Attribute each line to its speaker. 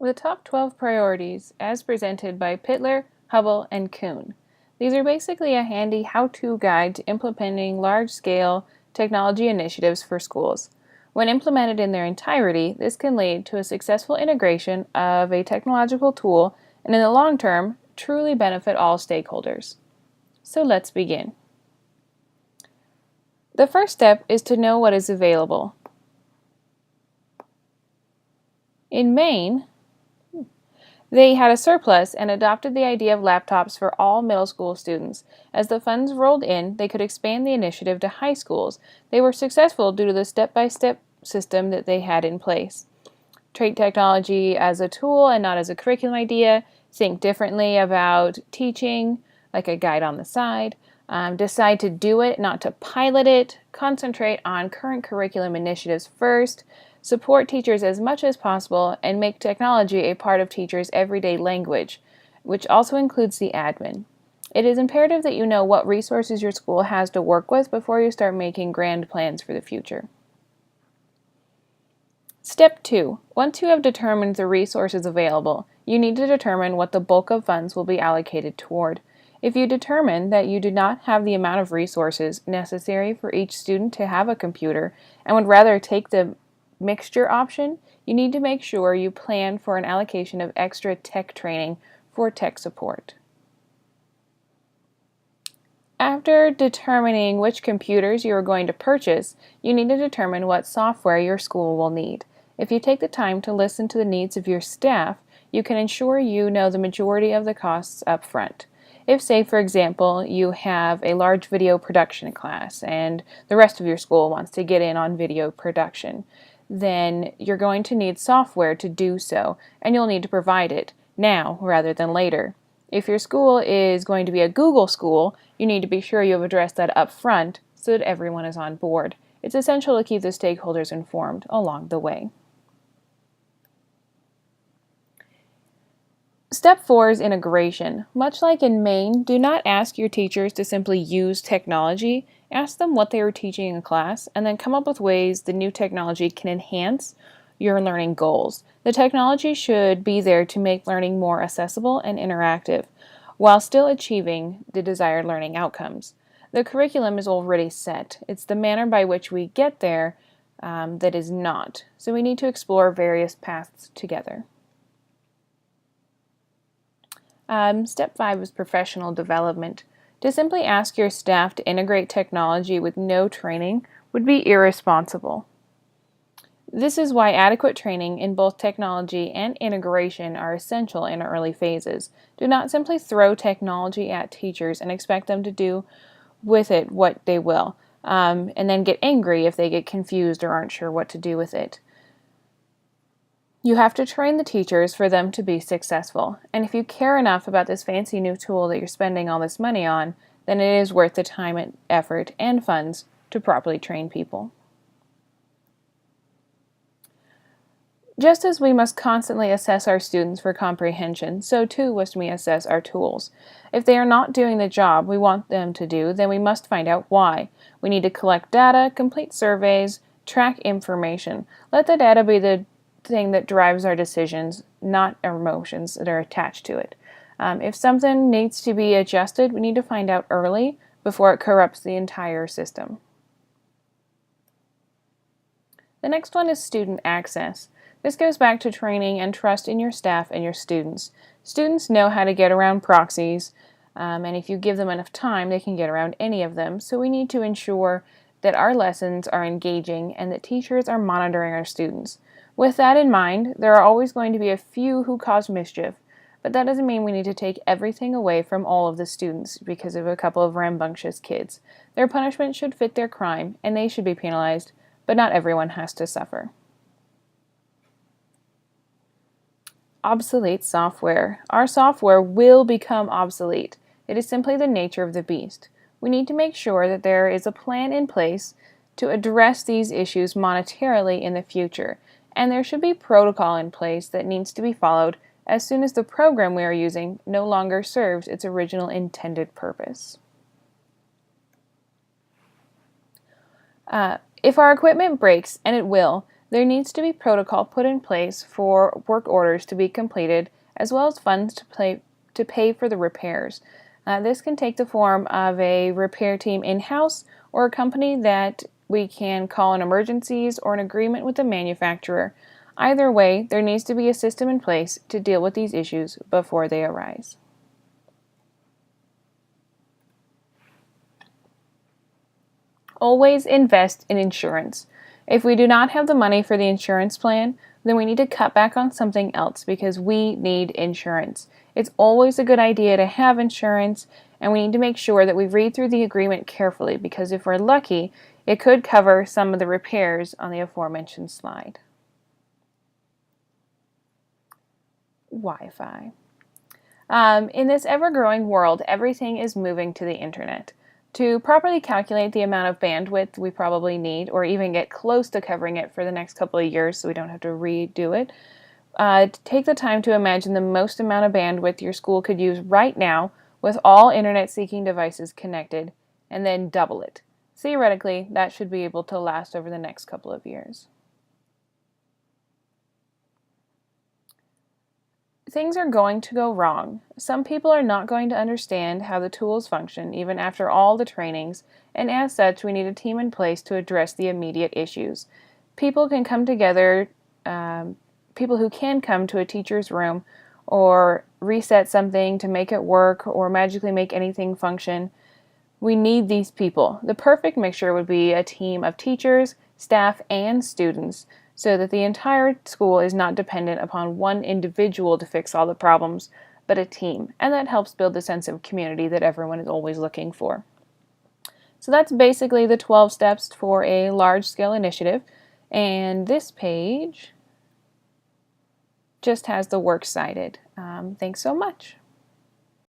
Speaker 1: The top 12 priorities as presented by Pitler, Hubble, and Kuhn. These are basically a handy how-to guide to implementing large-scale technology initiatives for schools. When implemented in their entirety, this can lead to a successful integration of a technological tool and in the long term, truly benefit all stakeholders. So let's begin. The first step is to know what is available. In Maine, they had a surplus and adopted the idea of laptops for all middle school students. As the funds rolled in, they could expand the initiative to high schools. They were successful due to the step-by-step system that they had in place. Treat technology as a tool and not as a curriculum idea. Think differently about teaching, like a guide on the side. Decide to do it, not to pilot it. Concentrate on current curriculum initiatives first. Support teachers as much as possible and make technology a part of teachers' everyday language, which also includes the admin. It is imperative that you know what resources your school has to work with before you start making grand plans for the future. Step 2. Once you have determined the resources available, you need to determine what the bulk of funds will be allocated toward. If you determine that you do not have the amount of resources necessary for each student to have a computer and would rather take the mixture option, you need to make sure you plan for an allocation of extra tech training for tech support. After determining which computers you are going to purchase, you need to determine what software your school will need. If you take the time to listen to the needs of your staff, you can ensure you know the majority of the costs up front. If, say, for example, you have a large video production class and the rest of your school wants to get in on video production, then you're going to need software to do so, and you'll need to provide it now rather than later. If your school is going to be a Google school, you need to be sure you have addressed that up front so that everyone is on board. It's essential to keep the stakeholders informed along the way. Step 4 is integration. Much like in Maine, do not ask your teachers to simply use technology. Ask them what they were teaching in class, and then come up with ways the new technology can enhance your learning goals. The technology should be there to make learning more accessible and interactive, while still achieving the desired learning outcomes. The curriculum is already set. It's the manner by which we get there that is not. So we need to explore various paths together. Step 5 is professional development. To simply ask your staff to integrate technology with no training would be irresponsible. This is why adequate training in both technology and integration are essential in early phases. Do not simply throw technology at teachers and expect them to do with it what they will, and then get angry if they get confused or aren't sure what to do with it. You have to train the teachers for them to be successful, and if you care enough about this fancy new tool that you're spending all this money on, then it is worth the time and effort and funds to properly train people. Just as we must constantly assess our students for comprehension, so too must we assess our tools. If they are not doing the job we want them to do, then we must find out why. We need to collect data, complete surveys, track information. Let the data be the thing that drives our decisions, not our emotions that are attached to it. If something needs to be adjusted, we need to find out early before it corrupts the entire system. The next one is student access. This goes back to training and trust in your staff and your students. Students know how to get around proxies, and if you give them enough time, they can get around any of them. So we need to ensure that our lessons are engaging and that teachers are monitoring our students. With that in mind, there are always going to be a few who cause mischief, but that doesn't mean we need to take everything away from all of the students because of a couple of rambunctious kids. Their punishment should fit their crime, and they should be penalized, but not everyone has to suffer. Obsolete software. Our software will become obsolete. It is simply the nature of the beast. We need to make sure that there is a plan in place to address these issues monetarily in the future, and there should be protocol in place that needs to be followed as soon as the program we are using no longer serves its original intended purpose. If our equipment breaks, and it will, There needs to be protocol put in place for work orders to be completed, as well as funds to pay for the repairs. This can take the form of a repair team in-house or a company that we can call in emergencies or an agreement with the manufacturer. Either way, there needs to be a system in place to deal with these issues before they arise. Always invest in insurance. If we do not have the money for the insurance plan, then we need to cut back on something else because we need insurance. It's always a good idea to have insurance, and we need to make sure that we read through the agreement carefully because if we're lucky, it could cover some of the repairs on the aforementioned slide. Wi-Fi. In this ever-growing world, everything is moving to the internet. To properly calculate the amount of bandwidth we probably need, or even get close to covering it for the next couple of years so we don't have to redo it, take the time to imagine the most amount of bandwidth your school could use right now with all internet-seeking devices connected, and then double it. Theoretically, that should be able to last over the next couple of years. Things are going to go wrong. Some people are not going to understand how the tools function even after all the trainings, and as such we need a team in place to address the immediate issues. People can come together, people who can come to a teacher's room or reset something to make it work or magically make anything function. We need these people. The perfect mixture would be a team of teachers, staff, and students, so that the entire school is not dependent upon one individual to fix all the problems, but a team, and that helps build the sense of community that everyone is always looking for. So that's basically the 12 steps for a large-scale initiative, and this page just has the works cited. Thanks so much.